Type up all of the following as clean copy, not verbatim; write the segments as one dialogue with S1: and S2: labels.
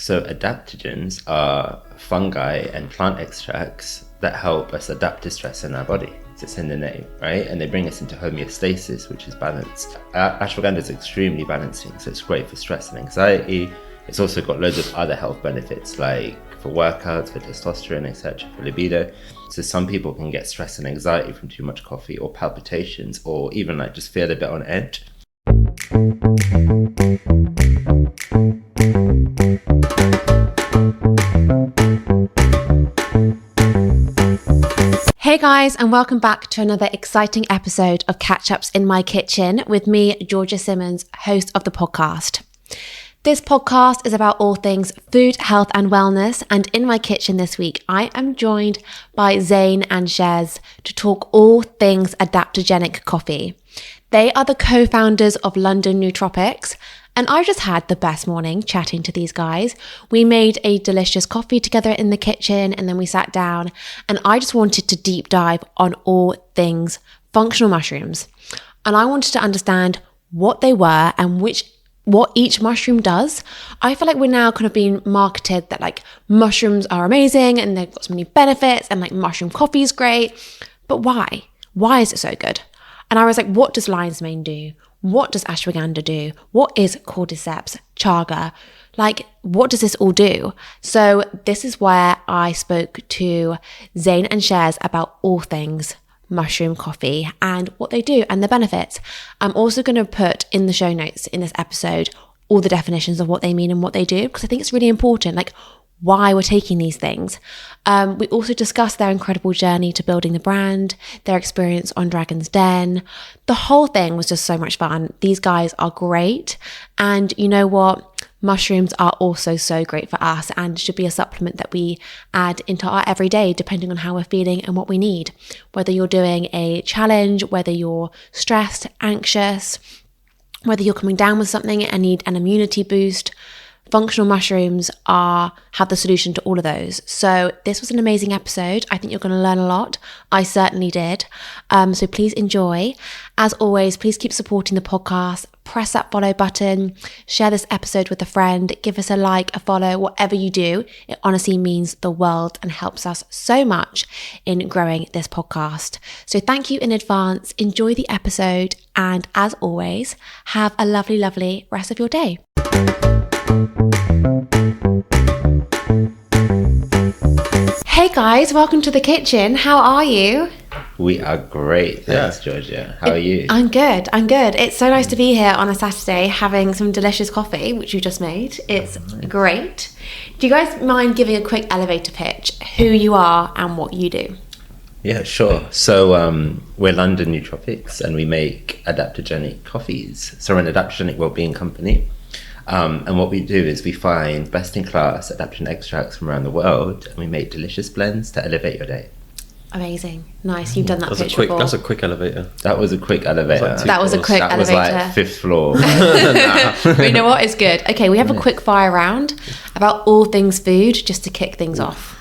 S1: So adaptogens are fungi and plant extracts that help us adapt to stress in our body. It's in the name, right? And they bring us into homeostasis, which is balanced. Ashwagandha is extremely balancing, so it's great for stress and anxiety. It's also got loads of other health benefits, like for workouts, for testosterone, etc., for libido. So some people can get stress and anxiety from too much coffee, or palpitations, or even like just feel a bit on edge.
S2: Hey guys, and welcome back to another exciting episode of Catch Ups in My Kitchen with me, Georgia Simmons, host of the podcast. This podcast is about all things food, health and wellness, and in my kitchen this week, I am joined by Zain and Shez to talk all things adaptogenic coffee. They are the co-founders of London Nootropics, and I just had the best morning chatting to these guys. We made a delicious coffee together in the kitchen, and then we sat down, and I just wanted to deep dive on all things functional mushrooms. And I wanted to understand what they were and what each mushroom does. I feel like we're now kind of being marketed that like mushrooms are amazing and they've got so many benefits and like mushroom coffee is great. But why? Why is it so good? And I was like, what does lion's mane do? What does ashwagandha do? What is cordyceps, chaga? Like, what does this all do? So this is where I spoke to Zain and Shez about all things mushroom coffee and what they do and the benefits. I'm also going to put in the show notes in this episode all the definitions of what they mean and what they do, because I think it's really important, like why we're taking these things. We also discussed their incredible journey to building the brand, their experience on Dragon's Den. The whole thing was just so much fun. These guys are great. And you know what? Mushrooms are also so great for us and should be a supplement that we add into our everyday, depending on how we're feeling and what we need. Whether you're doing a challenge, whether you're stressed, anxious, whether you're coming down with something and need an immunity boost, functional mushrooms have the solution to all of those. So this was an amazing episode. I think you're going to learn a lot. I certainly did. So please enjoy. As always, please keep supporting the podcast. Press that follow button. Share this episode with a friend. Give us a like, a follow, whatever you do. It honestly means the world and helps us so much in growing this podcast. So thank you in advance. Enjoy the episode. And as always, have a lovely, lovely rest of your day. Hey guys, welcome to the kitchen. How are you?
S1: We are great. Thanks, Georgia. How are you?
S2: I'm good. It's so nice to be here on a Saturday having some delicious coffee, which you just made. It's great. Do you guys mind giving a quick elevator pitch, who you are and what you do?
S1: Yeah, sure. So we're London Nootropics and we make adaptogenic coffees. So we're an adaptogenic wellbeing company. And what we do is we find best-in-class adaptogen extracts from around the world and we make delicious blends to elevate your day. Amazing.
S2: Nice. You've done that pitch before.
S3: That's a quick elevator.
S1: That was a quick elevator.
S2: That was a quick elevator.
S1: That was like 5th floor.
S2: But you know what? It's good. Okay, we have a quick fire round about all things food just to kick things off.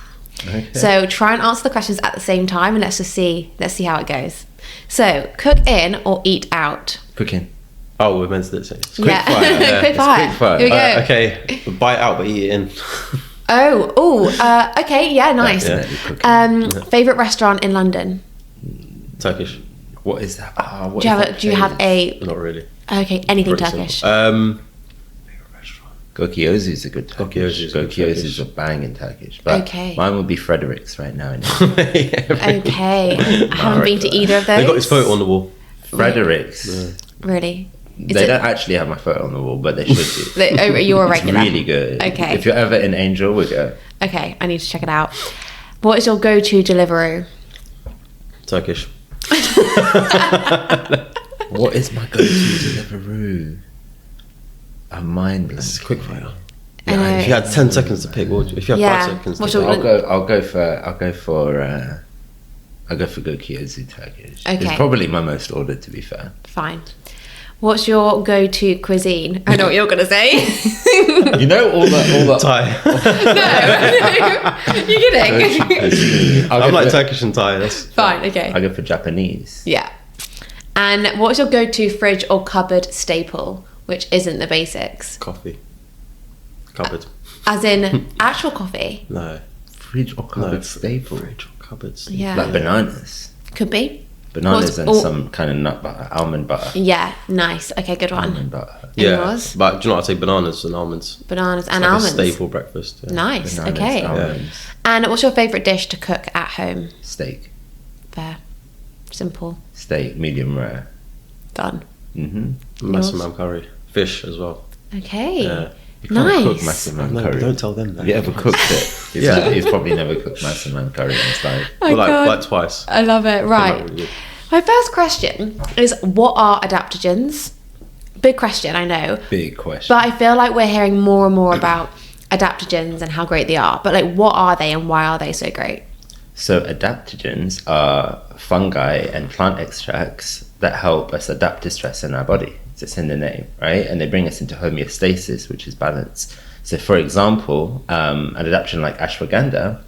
S2: Okay. So try and answer the questions at the same time and let's see how it goes. So cook in or eat out?
S1: Cook in.
S3: Oh, we're meant to do it.
S2: Quick fire. Quick fire. Here we go.
S3: Okay, bite out but eat it in.
S2: Okay, yeah, nice. Favorite restaurant in London?
S3: Turkish.
S1: What is that?
S3: Do you have a? Not really.
S2: Okay, anything Turkish.
S1: Favorite restaurant. Gökyozu is a good Turkish. Gökyozu is a bang in Turkish. But mine would be Frederick's right now.
S2: Okay, I haven't been to either of those.
S3: They got his photo on the wall.
S1: Frederick's.
S2: Yeah. Really?
S1: They don't actually have my photo on the wall, but they should do.
S2: You're a regular.
S1: It's really good.
S2: Okay.
S1: If you're ever in Angel, we'll go.
S2: Okay, I need to check it out. What is your go-to Deliveroo?
S3: Turkish.
S1: What is my go-to Deliveroo? A mind blank.
S3: This is quick fire. Yeah, if you had 10 seconds to pick, what would you? If you had 5 seconds to pick,
S1: I'll go for Gökyozu Turkish.
S2: Okay.
S1: It's probably my most ordered, to be fair.
S2: Fine. What's your go-to cuisine? I know what you're gonna say.
S1: You know all the
S3: Thai.
S2: No, you're kidding.
S3: I'm like Turkish and Thai. That's
S2: fine. Okay.
S1: I go for Japanese.
S2: Yeah. And what's your go-to fridge or cupboard staple, which isn't the basics?
S3: Coffee. Cupboard.
S2: As in actual coffee?
S3: No.
S1: Fridge or cupboard staple?
S3: Fridge or cupboard staple.
S2: Yeah.
S1: Like bananas.
S2: Could be.
S1: Bananas and some kind of nut butter, almond butter.
S2: Yeah, nice. Okay, good one.
S1: Almond butter.
S3: Yeah,
S2: Yours?
S3: but do you know what? I'd say bananas and almonds.
S2: Bananas
S3: It's
S2: and
S3: like
S2: almonds.
S3: a staple breakfast. Yeah.
S2: Nice.
S1: Bananas,
S2: Okay.
S1: almonds,
S2: And what's your favourite dish to cook at home?
S1: steak.
S2: Fair. Simple.
S1: Steak, medium rare.
S2: Done.
S3: Massaman curry. Fish as well.
S2: Okay.
S3: Yeah.
S1: You can't cook
S2: Nice.
S1: massaman
S3: No,
S1: curry.
S3: don't tell them that.
S1: Have you ever cooked it?
S3: Yeah.
S1: He's probably never cooked massaman curry in his life.
S2: Oh,
S3: Well,
S2: God.
S3: like twice.
S2: I love it. Right.
S3: Really good.
S2: My first question is, what are adaptogens? Big question, I know.
S1: Big question.
S2: But I feel like we're hearing more and more about adaptogens and how great they are. But like, what are they and why are they so great?
S1: So adaptogens are fungi and plant extracts that help us adapt to stress in our body. It's in the name, right? And they bring us into homeostasis, which is balance. So for example, an adaptogen like ashwagandha,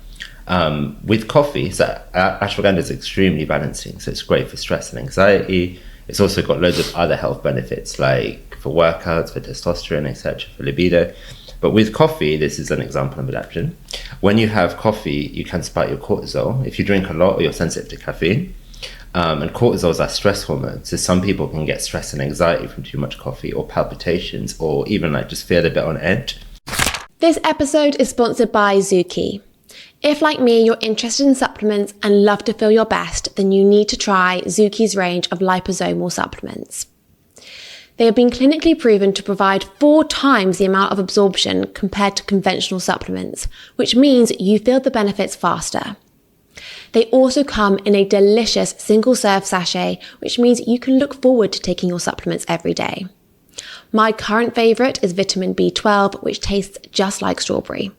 S1: with coffee, so ashwagandha is extremely balancing, so it's great for stress and anxiety. It's also got loads of other health benefits, like for workouts, for testosterone, etc., for libido. But with coffee, this is an example of adaptogen. When you have coffee, you can spike your cortisol. If you drink a lot or you're sensitive to caffeine, and cortisol is our stress hormone. So some people can get stress and anxiety from too much coffee, or palpitations, or even like just feel a bit on edge.
S2: This episode is sponsored by Zuki. If, like me, you're interested in supplements and love to feel your best, then you need to try Zuki's range of liposomal supplements. They have been clinically proven to provide 4 times the amount of absorption compared to conventional supplements, which means you feel the benefits faster. They also come in a delicious single-serve sachet, which means you can look forward to taking your supplements every day. My current favourite is vitamin B12, which tastes just like strawberry.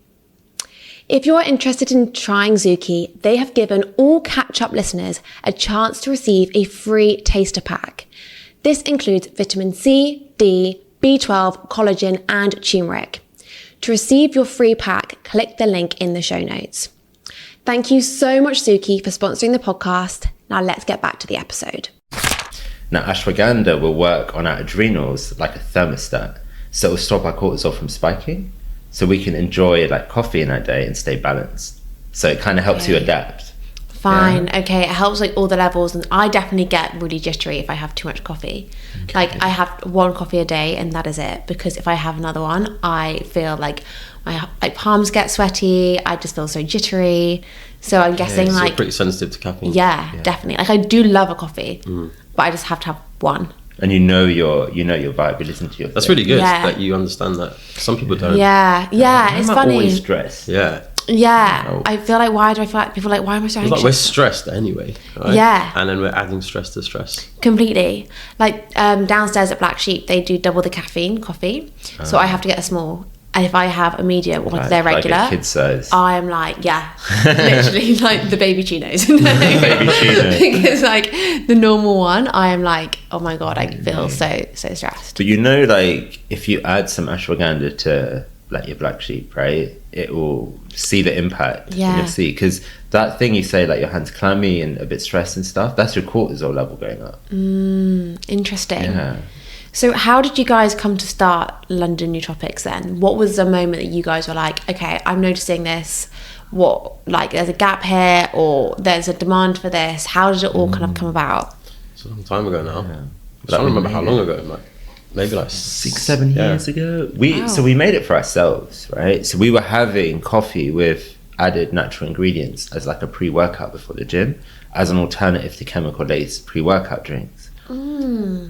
S2: If you're interested in trying Zuki, they have given all catch-up listeners a chance to receive a free taster pack. This includes vitamin C, D, B12, collagen, and turmeric. To receive your free pack, click the link in the show notes. Thank you so much, Zuki, for sponsoring the podcast. Now let's get back to the episode.
S1: Now, ashwagandha will work on our adrenals like a thermostat, so it will stop our cortisol from spiking, so we can enjoy like coffee in our day and stay balanced. So it kind of helps you adapt.
S2: Fine. Yeah. Okay. It helps like all the levels, and I definitely get really jittery if I have too much coffee. Okay. Like I have 1 coffee a day and that is it, because if I have another one, I feel like my palms get sweaty. I just feel so jittery. So I'm guessing
S3: so
S2: like
S3: you're pretty sensitive to caffeine.
S2: Yeah, definitely. Like I do love a coffee, but I just have to have 1.
S1: And you know your vibe. You listen to your.
S3: That's really good
S2: Yeah.
S3: that you understand that. Some people don't.
S2: Yeah. It's
S1: I'm
S2: funny.
S1: always stressed.
S3: Yeah.
S2: Yeah,
S1: No.
S2: I feel like, why do I feel like people are like, why am I so
S3: It's
S2: anxious?
S3: like we're stressed anyway. Right?
S2: Yeah.
S3: And then we're adding stress to stress.
S2: Completely. Like downstairs at Black Sheep, they do double the caffeine coffee, so I have to get a small. And if I have a medium or their regular,
S1: like a kid size.
S2: I am like, literally like the baby chinos.
S1: Baby chino.
S2: Because like the normal one, I am like, oh my god, I feel so stressed.
S1: But you know, like if you add some ashwagandha to like your Black Sheep, right, it will see the impact.
S2: Yeah.
S1: You'll see, because that thing you say, like your hands clammy and a bit stressed and stuff, that's your cortisol level going up.
S2: Interesting.
S1: Yeah.
S2: So how did you guys come to start London Nootropics then? What was the moment that you guys were like, okay, I'm noticing this, there's a gap here, or there's a demand for this? How did it all kind of come about?
S3: It's a long time ago now.
S1: Yeah.
S3: I don't remember how long ago, like maybe like
S1: 6-7 years ago. So we made it for ourselves, right? So we were having coffee with added natural ingredients as like a pre-workout before the gym, as an alternative to chemical-laced pre-workout drinks.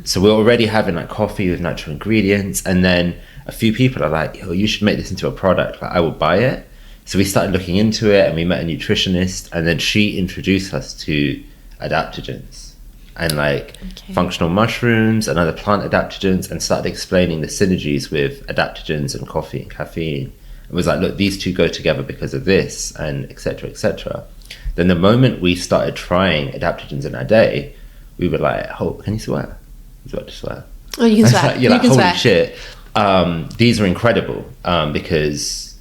S1: So we're already having like coffee with natural ingredients, and then a few people are like, "Yo, you should make this into a product. Like, I will buy it." So we started looking into it, and we met a nutritionist, and then she introduced us to adaptogens and like functional mushrooms and other plant adaptogens, and started explaining the synergies with adaptogens and coffee and caffeine. It was like, look, these two go together because of this, and etc., etc. Then the moment we started trying adaptogens in our day, we were like, oh, can you swear? He's about to swear.
S2: Oh, you can swear.
S1: You're like,
S2: you can
S1: holy
S2: swear.
S1: shit. These are incredible, because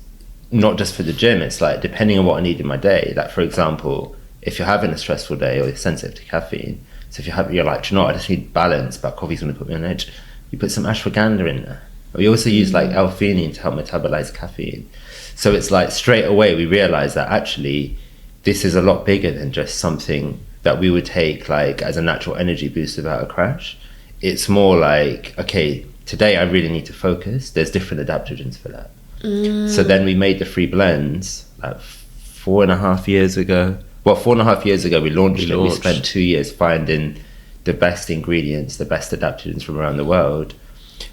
S1: not just for the gym, it's like depending on what I need in my day. Like, for example, if you're having a stressful day or you're sensitive to caffeine, so if you're like, you know what, I just need balance, but coffee's going to put me on edge, you put some ashwagandha in there. We also use like L-theanine to help metabolize caffeine. So it's like straight away we realize that actually this is a lot bigger than just something that we would take like as a natural energy boost without a crash. It's more like, okay, today I really need to focus. There's different adaptogens for that. So then we made the 3 blends like 4.5 years ago. Well, 4.5 years ago we launched it. We spent 2 years finding the best ingredients, the best adaptogens from around the world.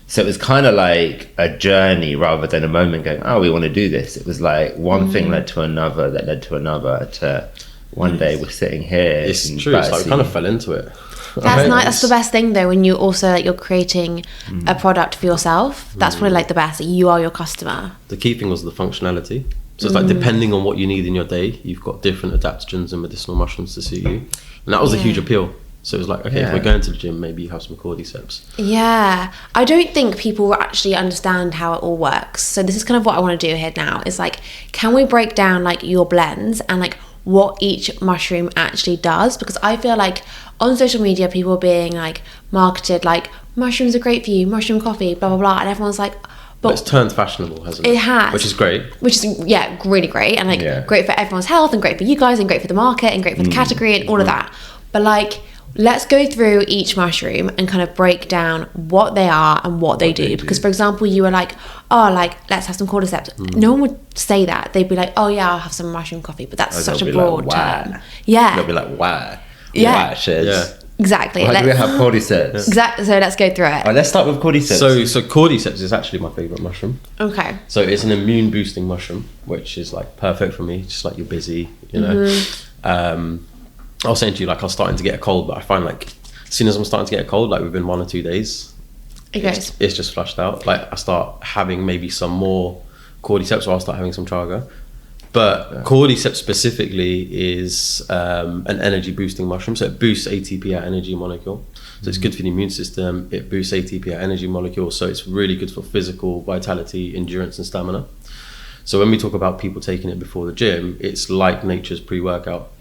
S1: So it was kind of like a journey rather than a moment going, oh, we want to do this. It was like one thing led to another that led to another to one day we're sitting here.
S3: It's true. It's like we kind of fell into it.
S2: That's nice. That's the best thing though, when you also like you're creating a product for yourself. That's probably like the best, that you are your customer.
S3: The key thing was the functionality. So it's like depending on what you need in your day, you've got different adaptogens and medicinal mushrooms to suit you. And that was a huge appeal. So it was like, okay, if we're going to the gym, maybe you have some cordyceps.
S2: Yeah. I don't think people actually understand how it all works. So this is kind of what I want to do here now, is like, can we break down like your blends and like what each mushroom actually does? Because I feel like on social media, people are being like marketed like mushrooms are great for you, mushroom coffee, blah, blah, blah. And everyone's like, but
S3: it's turned fashionable, hasn't it?
S2: It has.
S3: Which is great.
S2: Which is, really great. And like great for everyone's health and great for you guys and great for the market and great for the category and all of that. But like, let's go through each mushroom and kind of break down what they are and what they do. Because for example, you were like, oh, like, let's have some cordyceps. No one would say that. They'd be like, oh yeah, I'll have some mushroom coffee. But that's such a broad term. Yeah.
S1: They'll be like, why?
S2: Yeah.
S1: Why, Shez?
S2: Yeah. Exactly.
S1: Why do we have cordyceps?
S2: Exactly. So let's go through it.
S1: Let's start with cordyceps.
S3: So cordyceps is actually my favourite mushroom.
S2: Okay.
S3: So it's an immune boosting mushroom, which is like perfect for me. Just like you're busy, you know. I was saying to you, like I was starting to get a cold, but I find like as soon as I'm starting to get a cold, like within 1 or 2 days, it's just flushed out. Like I start having maybe some more cordyceps, or I'll start having some chaga. But cordyceps specifically is an energy boosting mushroom. So it boosts ATP, our energy molecule. So it's good for the immune system. It boosts ATP, our energy molecule. So it's really good for physical vitality, endurance and stamina. So when we talk about people taking it before the gym, it's like nature's pre-workout.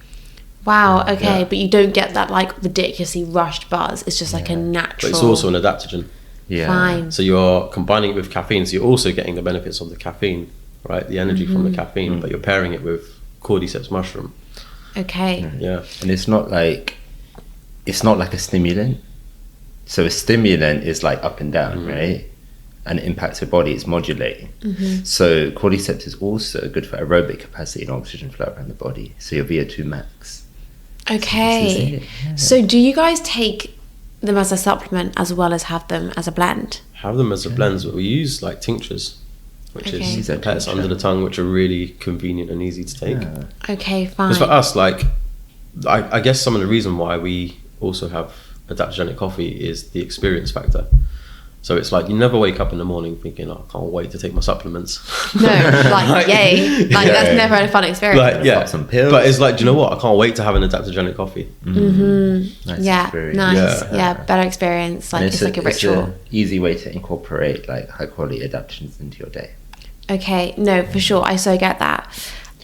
S2: Wow, okay. But you don't get that like ridiculously rushed buzz. It's just like a natural...
S3: But it's also an adaptogen.
S1: Yeah.
S2: Fine.
S3: So you're combining it with caffeine. So you're also getting the benefits of the caffeine, right? The energy from the caffeine, but you're pairing it with cordyceps mushroom.
S2: Okay.
S3: Yeah.
S1: And it's not like a stimulant. So a stimulant is like up and down, right? And it impacts your body, it's modulating. So cordyceps is also good for aerobic capacity and oxygen flow around the body. So your VO2 max.
S2: Okay. So do you guys take them as a supplement as well as have them as a blend?
S3: Have them as a blend, but we use like tinctures, which is pets under the tongue, which are really convenient and easy to take.
S2: Okay, fine.
S3: Because for us, like, I guess some of the reason why we also have adaptogenic coffee is the experience factor. So it's like you never wake up in the morning thinking, oh, I can't wait to take my supplements.
S2: No, like yay. Like that's never a fun experience.
S3: Like,
S1: some pills.
S3: But it's like, do you know what? I can't wait to have an adaptogenic coffee.
S2: Nice
S1: experience.
S2: Better experience. Like it's like a ritual.
S1: It's an easy way to incorporate like high quality adaptogens into your day.
S2: Okay, no, for sure. I so get that.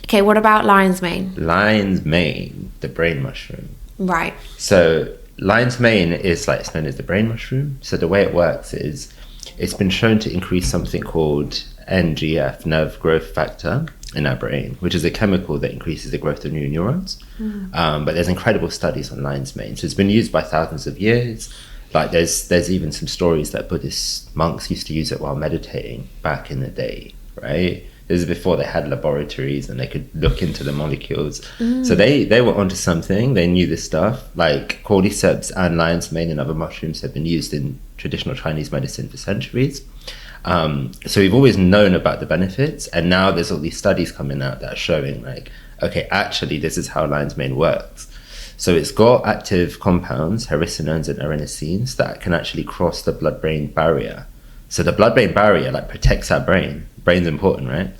S2: Okay, what about lion's mane?
S1: Lion's mane, the brain mushroom.
S2: Right.
S1: So lion's mane is like, it's known as the brain mushroom. So the way it works is it's been shown to increase something called NGF, nerve growth factor, in our brain, which is a chemical that increases the growth of new neurons. But there's incredible studies on lion's mane. So it's been used by thousands of years. Like there's even some stories that Buddhist monks used to use it while meditating back in the day, right? This is before they had laboratories and they could look into the molecules. So they were onto something. They knew this stuff. Like cordyceps and lion's mane and other mushrooms have been used in traditional Chinese medicine for centuries. So we've always known about the benefits, and now there's all these studies coming out that are showing like, okay, actually this is how lion's mane works. So it's got active compounds, hericenones and arenosines, that can actually cross the blood-brain barrier. So the blood-brain barrier like protects our brain. Brain's important, right?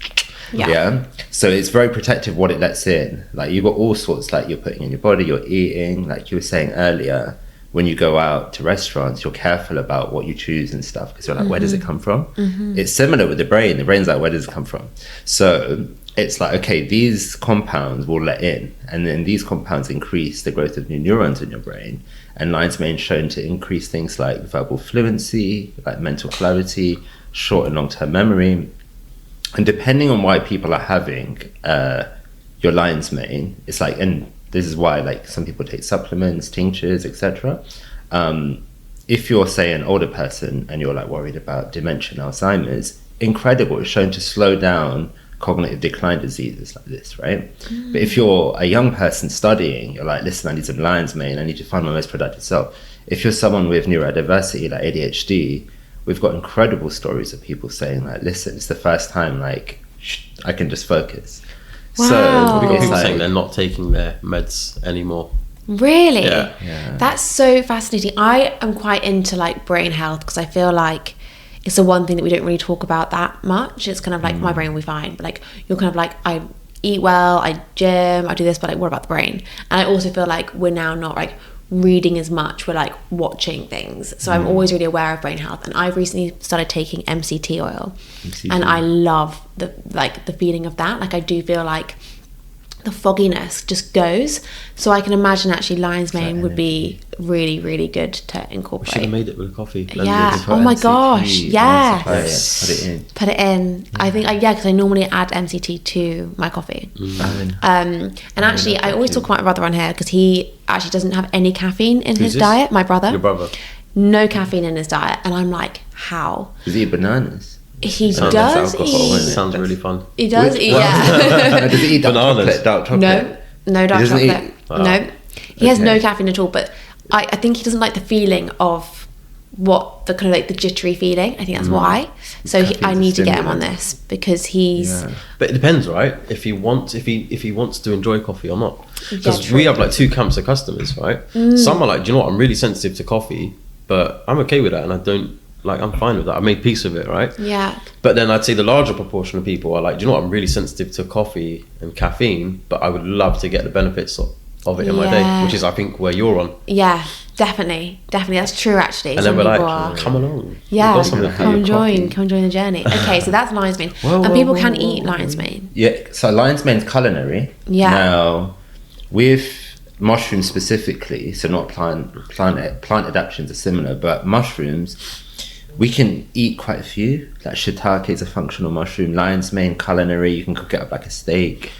S1: Yeah. So it's very protective what it lets in. Like you've got all sorts like you're putting in your body, you're eating, like you were saying earlier, when you go out to restaurants, you're careful about what you choose and stuff, because you're like, where does it come from? It's similar with the brain. The brain's like, where does it come from? So it's like, okay, these compounds will let in, and then these compounds increase the growth of new neurons in your brain. And lion's mane shown to increase things like verbal fluency, like mental clarity, short and long-term memory. And depending on why people are having your lion's mane, it's like, and this is why like some people take supplements, tinctures, etc. If you're, say, an older person and you're like worried about dementia and Alzheimer's, incredible, it's shown to slow down cognitive decline diseases like this, right? But if you're a young person studying, you're like, listen, I need some lion's mane, I need to find my most productive self. If you're someone with neurodiversity like ADHD, we've got incredible stories of people saying like, listen, it's the first time like I can just focus.
S2: Wow.
S1: So
S3: We've got people
S1: like,
S3: saying they're not taking their meds anymore.
S2: Really?
S3: Yeah.
S2: That's so fascinating. I am quite into like brain health because I feel like it's the one thing that we don't really talk about that much. It's kind of like my brain will be fine, but like you're kind of like, I eat well, I gym, I do this, but like what about the brain? And I also feel like we're now not like reading as much, we're like watching things. So I'm always really aware of brain health, and I've recently started taking MCT oil. And I love the feeling of that. Like I do feel like the fogginess just goes. So I can imagine actually lion's mane would be really, really good to incorporate.
S3: We should have made it with coffee.
S2: Yeah. Oh my gosh. Yeah.
S1: Yes.
S2: Put it in. I think, because I normally add MCT to my coffee. And actually, I always talk about my brother on here because he actually doesn't have any caffeine in his diet. My brother.
S3: Your brother.
S2: No caffeine in his diet. And I'm like, how?
S1: Does he eat bananas?
S2: He
S1: Sounds
S2: does
S1: like alcohol,
S2: eat.
S1: isn't it?
S3: Sounds really fun.
S2: He does eat,
S1: Does he eat
S3: Bananas.
S1: dark chocolate?
S2: No dark
S1: He doesn't
S2: chocolate.
S1: eat-
S3: Wow.
S2: No. He has
S1: Okay.
S2: no caffeine at all, but I think he doesn't like the feeling of what the kind of like the jittery feeling. I think that's why. So I
S1: Caffeine's a
S2: need to get him on
S1: stimulant.
S2: this because he's
S3: But it depends, right? If he wants to enjoy coffee or not. Because
S2: true.
S3: we have like two camps of customers, right? Some are like, do you know what? I'm really sensitive to coffee, but I'm okay with that, and I don't like. I'm fine with that. I made peace with it, right?
S2: yeah.
S3: But then I'd say the larger proportion of people are like, do you know what? I'm really sensitive to coffee and caffeine, but I would love to get the benefits of it in my day,
S2: Yeah.
S3: which is I think where you're on.
S2: Yeah, definitely. That's true actually.
S3: And
S2: Some
S3: then we're
S2: people
S3: like,
S2: are,
S3: come along.
S2: yeah,
S3: We've got something for
S2: come
S3: you.
S2: join the journey. Okay, so that's lion's mane. And people can eat lion's mane.
S1: Yeah, so lion's mane's culinary.
S2: Yeah.
S1: Now, with mushrooms specifically, so not plant adaptogens are similar, but mushrooms, we can eat quite a few. Like shiitake is a functional mushroom. Lion's mane culinary, you can cook it up like a steak.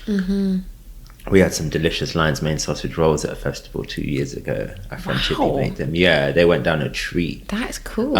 S1: We had some delicious lion's mane sausage rolls at a festival 2 years ago. Our friend Chippy made them. Yeah, they went down a treat.
S2: That's cool.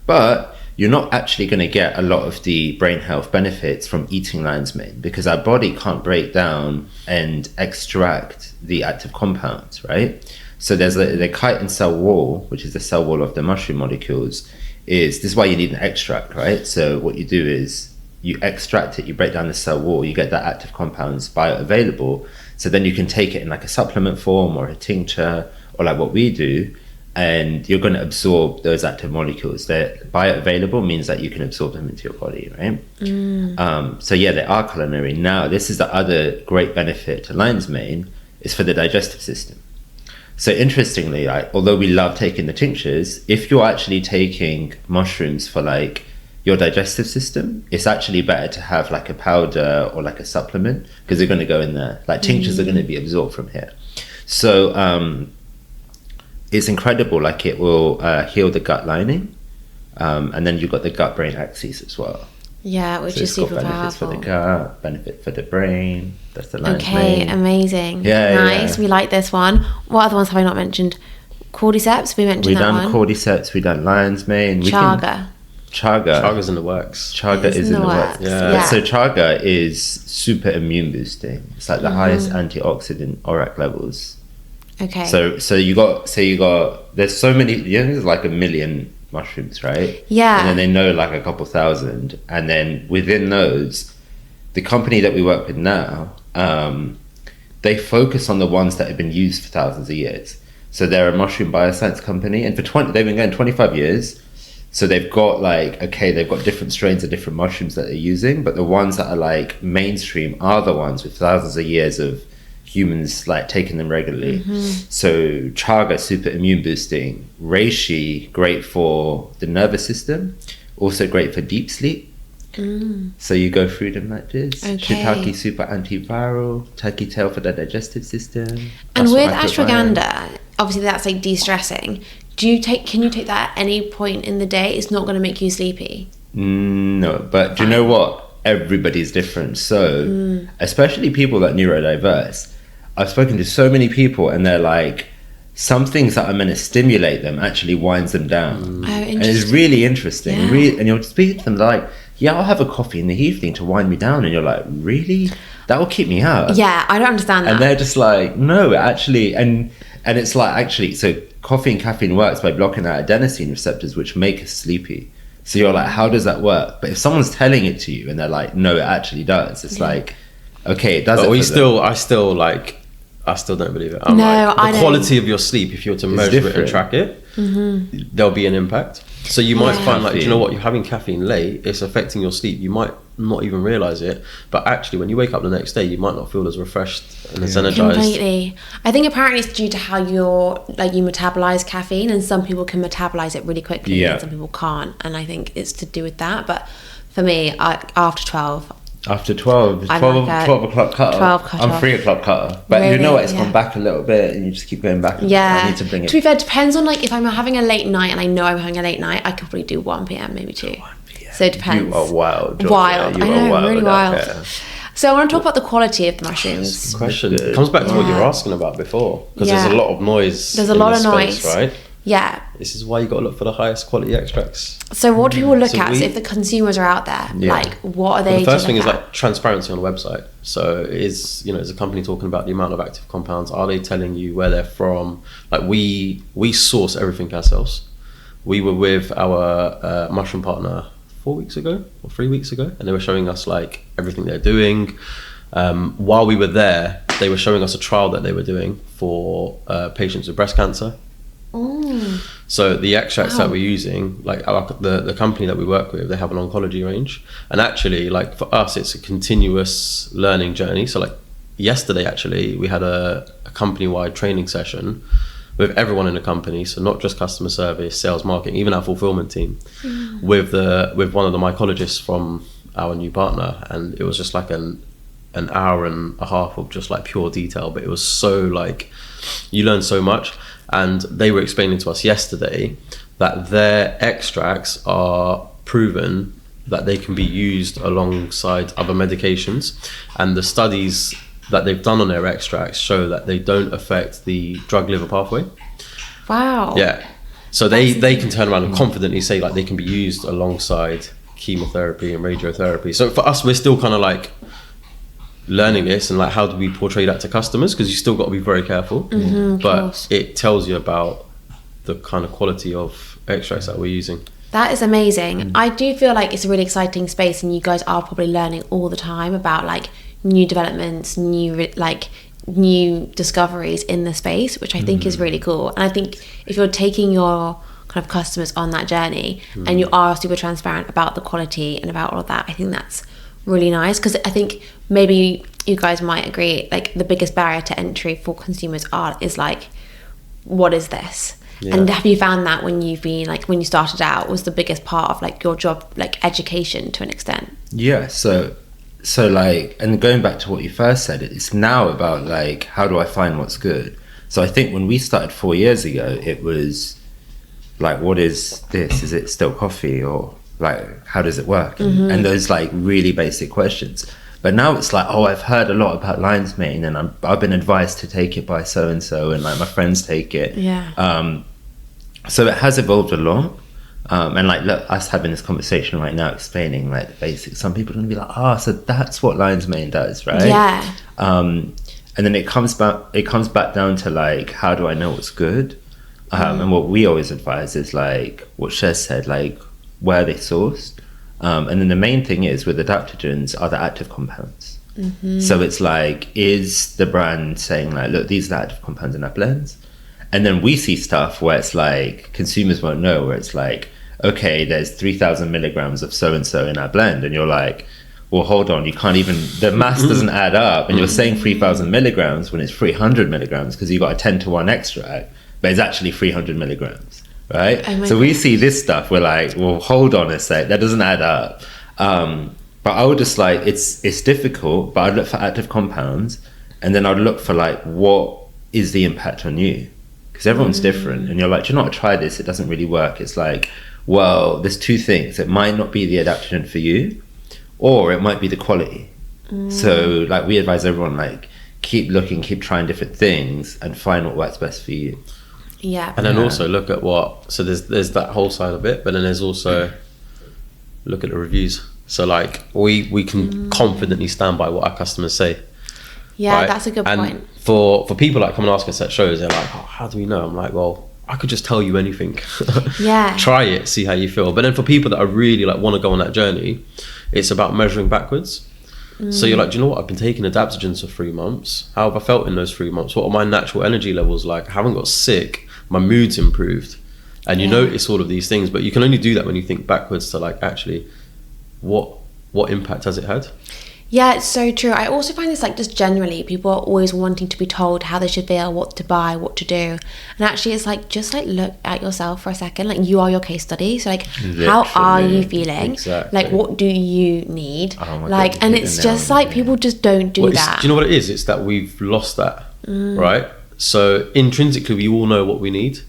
S1: But you're not actually going to get a lot of the brain health benefits from eating lion's mane because our body can't break down and extract the active compounds, right? So there's the chitin cell wall, which is the cell wall of the mushroom molecules. This is why you need an extract, right? So what you do is you extract it, you break down the cell wall, you get that active compounds bioavailable. So then you can take it in like a supplement form or a tincture or like what we do, and you're going to absorb those active molecules. They're bioavailable means that you can absorb them into your body, right? So yeah, they are culinary. Now, this is the other great benefit to lion's mane is for the digestive system. So interestingly, although we love taking the tinctures, if you're actually taking mushrooms for like your digestive system, it's actually better to have like a powder or like a supplement because they're going to go in there. Like tinctures are going to be absorbed from here. So it's incredible. Like it will heal the gut lining, and then you've got the gut-brain axis as well.
S2: Yeah, which
S1: So
S2: is
S1: it's got
S2: super
S1: benefits
S2: powerful.
S1: for the gut, benefit for the brain. That's the lion's
S2: Okay,
S1: mane.
S2: amazing.
S1: Yeah,
S2: nice.
S1: yeah.
S2: We like this one. What other ones have I not mentioned? Cordyceps, we mentioned
S1: We
S2: that
S1: done
S2: one.
S1: cordyceps, we done lion's mane.
S2: Chaga.
S1: Chaga.
S3: Chagas in the works.
S1: Chaga
S2: It's
S1: is in the works.
S3: Yeah.
S1: So chaga is super immune boosting. It's like the highest antioxidant ORAC levels.
S2: Okay.
S1: So you got there's so many, there's like 1 million mushrooms, right?
S2: Yeah.
S1: And then they know like a couple thousand, and then within those, the company that we work with now, they focus on the ones that have been used for thousands of years. So they're a mushroom bioscience company, and they've been going 25 years. So they've got they've got different strains of different mushrooms that they're using, but the ones that are like mainstream are the ones with thousands of years of humans like taking them regularly. So chaga, super immune boosting. Reishi, great for the nervous system, also great for deep sleep. So you go through them like this.
S2: Okay.
S1: Shiitake, super antiviral. Turkey tail for the digestive system.
S2: and
S1: Muscle
S2: with
S1: microbiome.
S2: ashwagandha, obviously that's like de-stressing. Can you take that at any point in the day? It's not going to make you sleepy.
S1: No, but do you know what? Everybody's different. So, especially people that neurodiverse, I've spoken to so many people and they're like, some things that are meant to stimulate them actually winds them down.
S2: Oh,
S1: and it's really interesting.
S2: Yeah.
S1: And you'll speak to them like, yeah, I'll have a coffee in the evening to wind me down. And you're like, really? That will keep me out?
S2: Yeah, I don't understand that.
S1: And they're just like, no, actually, and it's like, actually, so coffee and caffeine works by blocking out adenosine receptors, which make us sleepy. So you're like, how does that work? But if someone's telling it to you and they're like, no, it actually does. It's like, okay, it does.
S3: But
S1: it
S3: I still don't believe it. I'm
S2: No,
S3: like,
S2: I
S3: the
S2: know.
S3: quality of your sleep, if you were to measure it and
S1: different.
S3: track it, there'll be an impact. So you might find like, do you know what, you're having caffeine late, it's affecting your sleep. You might not even realize it, but actually when you wake up the next day, you might not feel as refreshed and as energized.
S2: Completely. I think apparently it's due to how you metabolize caffeine, and some people can metabolize it really quickly and some people can't, and I think it's to do with that. But for me, after 12,
S1: After 12,
S2: I'm
S1: 12,
S2: like a
S1: 12 o'clock cut
S2: 12
S1: off.
S2: cut
S1: I'm
S2: off.
S1: 3 o'clock cut off. But you know what, it's gone back a little bit and you just keep going back.
S2: Yeah.
S1: I need to bring it.
S2: To be fair, it depends on like if I'm having a late night and I know I'm having a late night, I could probably do 1 p.m, maybe 2.
S1: 1 p.m.
S2: So it depends.
S1: You are wild, Georgia.
S2: Wild.
S1: You
S2: I
S1: are
S2: know, really wild.
S1: out there.
S2: So I want to talk about the quality of the mushrooms.
S3: Good question.
S1: Good.
S3: It comes back to what you were
S2: Yeah.
S3: asking about before, because
S2: Yeah.
S3: there's a lot of noise.
S2: There's a
S3: in
S2: lot
S3: this
S2: of
S3: space,
S2: noise.
S3: right?
S2: Yeah.
S3: This is why you got to look for the highest quality extracts.
S2: So what do people look
S3: So
S2: at?
S3: we-
S2: So if the consumers are out there,
S1: Yeah.
S2: like what are they?
S3: Well, the first
S2: to
S3: thing
S2: look
S3: is
S2: at?
S3: like transparency on the website. So is a company talking about the amount of active compounds? Are they telling you where they're from? Like we source everything ourselves. We were with our mushroom partner 4 weeks ago or 3 weeks ago, and they were showing us like everything they're doing. While we were there, they were showing us a trial that they were doing for patients with breast cancer. So the extracts that we're using, like the company that we work with, they have an oncology range, and actually, like for us, it's a continuous learning journey. So like yesterday, actually, we had a company-wide training session with everyone in the company, so not just customer service, sales, marketing, even our fulfillment team, with one of the mycologists from our new partner, and it was just like an hour and a half of just like pure detail, but it was so like you learn so much. And they were explaining to us yesterday that their extracts are proven that they can be used alongside other medications, and the studies that they've done on their extracts show that they don't affect the drug liver pathway.
S2: Wow.
S3: Yeah. So they can turn around and confidently say like they can be used alongside chemotherapy and radiotherapy. So for us, we're still kind of like learning this, and like how do we portray that to customers, because you still got to be very careful. But
S2: course.
S3: it tells you about the kind of quality of extracts that we're using.
S2: That is amazing. I do feel like it's a really exciting space, and you guys are probably learning all the time about like new developments, new discoveries in the space, which I think is really cool. And I think if you're taking your kind of customers on that journey and you are super transparent about the quality and about all of that, I think that's really nice, because I think maybe you guys might agree, like the biggest barrier to entry for consumers is like, what is this?
S3: Yeah.
S2: And have you found that when you've been like, when you started out, was the biggest part of like your job, like education to an extent?
S1: Yeah, so like, and going back to what you first said, it's now about like, how do I find what's good? So I think when we started 4 years ago, it was like, what is this? Is it still coffee? Or like, how does it work? And those like really basic questions. But now it's like, oh, I've heard a lot about lion's mane, and I've been advised to take it by so and so, and like my friends take it.
S2: Yeah.
S1: So it has evolved a lot. And like, look, us having this conversation right now, explaining like the basics, some people are gonna be like, so that's what lion's mane does, right?
S2: Yeah.
S1: And then it comes back down to like, how do I know what's good? And what we always advise is like what Shez said, like where they sourced. And then the main thing is with adaptogens are the active compounds. So it's like, is the brand saying like, look, these are the active compounds in our blends? And then we see stuff where it's like, consumers won't know, where it's like, okay, there's 3,000 milligrams of so-and-so in our blend. And you're like, well, hold on, you can't even, the mass doesn't add up. And you're saying 3,000 milligrams when it's 300 milligrams because you got a 10-to-1 extract, but it's actually 300 milligrams, right?
S2: Oh my
S1: So we
S2: God.
S1: see this stuff, we're like, well, hold on a sec, that doesn't add up. But I would just like, it's difficult, but I'd look for active compounds, and then I'd look for like, what is the impact on you? Because everyone's different, and you're like, do you know what, try this, it doesn't really work. It's like, well, there's two things. It might not be the adaptogen for you, or it might be the quality. So like we advise everyone, like keep looking, keep trying different things and find what works best for you.
S2: Yeah.
S3: And then also look at so there's that whole side of it, but then there's also look at the reviews. So like we can confidently stand by what our customers say.
S2: Yeah,
S3: right?
S2: that's a good point.
S3: For people that come and ask us at shows, they're like, oh, how do we know? I'm like, well, I could just tell you anything.
S2: Yeah.
S3: Try it, see how you feel. But then for people that are really like want to go on that journey, it's about measuring backwards. So you're like, do you know what? I've been taking adaptogens for 3 months. How have I felt in those 3 months? What are my natural energy levels like? I haven't got sick. My mood's improved. And you notice all of these things, but you can only do that when you think backwards to like, actually, what impact has it had?
S2: Yeah, it's so true. I also find this like just generally people are always wanting to be told how they should feel, what to buy, what to do. And actually it's like, just like look at yourself for a second. Like you are your case study. So like how are you feeling?
S3: Exactly.
S2: Like what do you need?
S1: Oh my
S2: like
S1: God,
S2: and it's just like people just don't do that.
S3: Do you know what it is? It's that we've lost that, right? So intrinsically we all know what we need.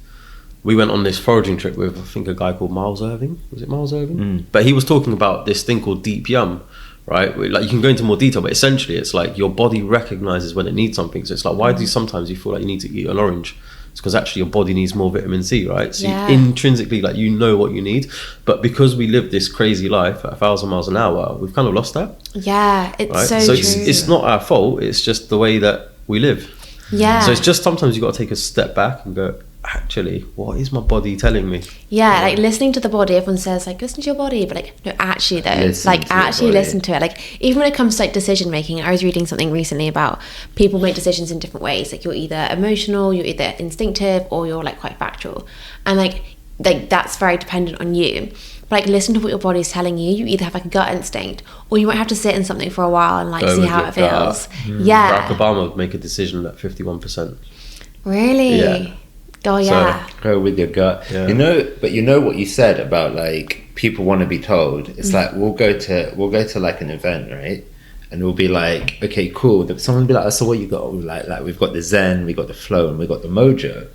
S3: We went on this foraging trip with, I think, a guy called Miles Irving. Was it Miles Irving? But he was talking about this thing called deep yum, right? Like you can go into more detail, but essentially it's like your body recognizes when it needs something. So it's like, why do sometimes you feel like you need to eat an orange? It's because actually your body needs more vitamin C, right? So you intrinsically, like, you know what you need. But because we live this crazy life at 1,000 miles an hour, we've kind of lost that.
S2: Yeah, it's
S3: right?
S2: so
S3: So
S2: true.
S3: it's not our fault. It's just the way that we live.
S2: Yeah.
S3: So it's just sometimes you got to take a step back and go, actually, what is my body telling me?
S2: Yeah, like listening to the body. Everyone says like listen to your body, but like no, actually though, listen to it. Like even when it comes to like decision making, I was reading something recently about people make decisions in different ways. Like you're either emotional, you're either instinctive, or you're like quite factual, and like that's very dependent on you. But like listen to what your body's telling you. You either have like a gut instinct, or you might have to sit in something for a while and like see how it feels. Yeah,
S3: Barack Obama would make a decision at 51%.
S2: Really?
S3: Yeah.
S2: Oh yeah.
S1: So, go with your gut.
S3: Yeah.
S1: But you know what you said about like people want to be told. It's like we'll go to like an event, right? And we'll be like, okay, cool. Someone will be like, so what you got? Like we've got the Zen, we got the Flow, and we got the Mojo,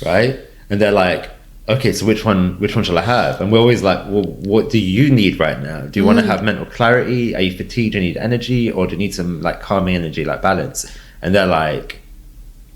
S1: right? And they're like, okay, so which one shall I have? And we're always like, well, what do you need right now? Do you want to have mental clarity? Are you fatigued? Do you need energy, or do you need some like calming energy, like balance? And they're like,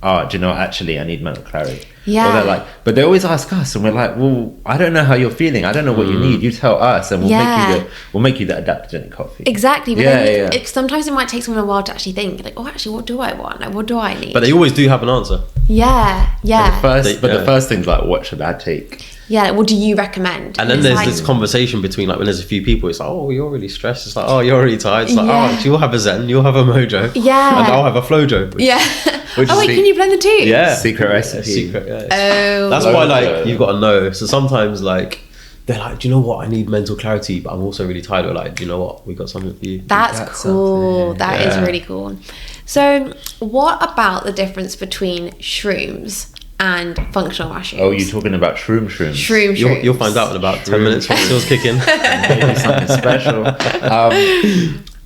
S1: oh, do you know, actually I need mental clarity.
S2: Yeah.
S1: Or they're like, but they always ask us, and we're like, well, I don't know how you're feeling. I don't know what you need. You tell us, and we'll make you the adaptogenic coffee.
S2: Exactly. But then sometimes it might take someone a while to actually think, like, oh, actually, what do I want? Like, what do I need?
S3: But they always do have an answer.
S2: Yeah.
S1: The first thing's like, what should I take?
S2: Yeah, what do you recommend?
S3: And then there's this conversation between, like, when there's a few people, it's like, oh, you're really stressed. It's like, oh, you're really tired. It's like, oh, you'll have a Zen, you'll have a Mojo.
S2: Yeah.
S3: And I'll have a Flojo.
S2: Can you blend the two?
S3: Yeah.
S1: Secret recipe.
S3: Secret, yeah.
S2: Oh.
S3: That's why, like, you've got to know. So sometimes, like, they're like, do you know what? I need mental clarity, but I'm also really tired. We're like, do you know what? We got something for you.
S2: That's cool. That is really cool. So what about the difference between shrooms and functional mushrooms?
S1: Oh, you're talking about shrooms?
S2: Shrooms.
S3: You'll find out in about 10 minutes once yours kick in.
S1: Maybe something special.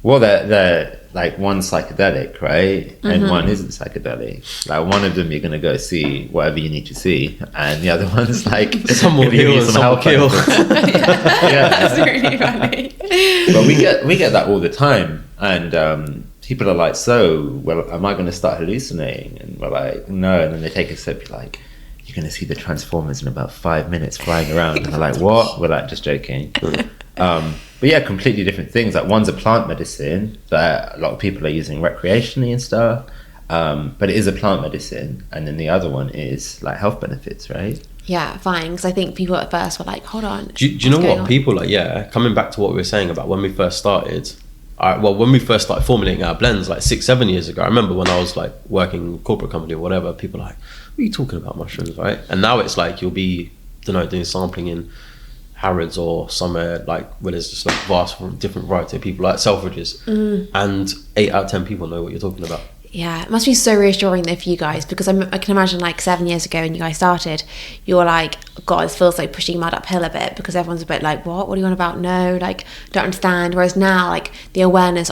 S1: Well, they're like one's psychedelic, right? And one isn't psychedelic. Like one of them you're gonna go see whatever you need to see, and the other one's like
S3: some will heal and some will kill.
S2: That's really funny.
S1: But we get that all the time, and people are like, so, well, am I going to start hallucinating? And we're like, no. And then they take a sip, like, you're going to see the Transformers in about 5 minutes flying around. And they're like, what? We're like, just joking. But yeah, completely different things. Like one's a plant medicine that a lot of people are using recreationally and stuff. But it is a plant medicine. And then the other one is like health benefits, right?
S2: Yeah, fine. Because I think people at first were like, hold on.
S3: Do you know what? People like, coming back to what we were saying about when we first started, when we first started formulating our blends like 6-7 years ago, I remember when I was like working in a corporate company or whatever, people were like, what are you talking about mushrooms, right? And now it's like you'll be, doing sampling in Harrods or somewhere like where there's just like vast different variety of people, like Selfridges, and 8 out of 10 people know what you're talking about.
S2: Yeah, it must be so reassuring though for you guys, because I can imagine like 7 years ago when you guys started, you're like, God, this feels like pushing mud uphill a bit, because everyone's a bit like, what are you on about? No, like, don't understand. Whereas now, like, the awareness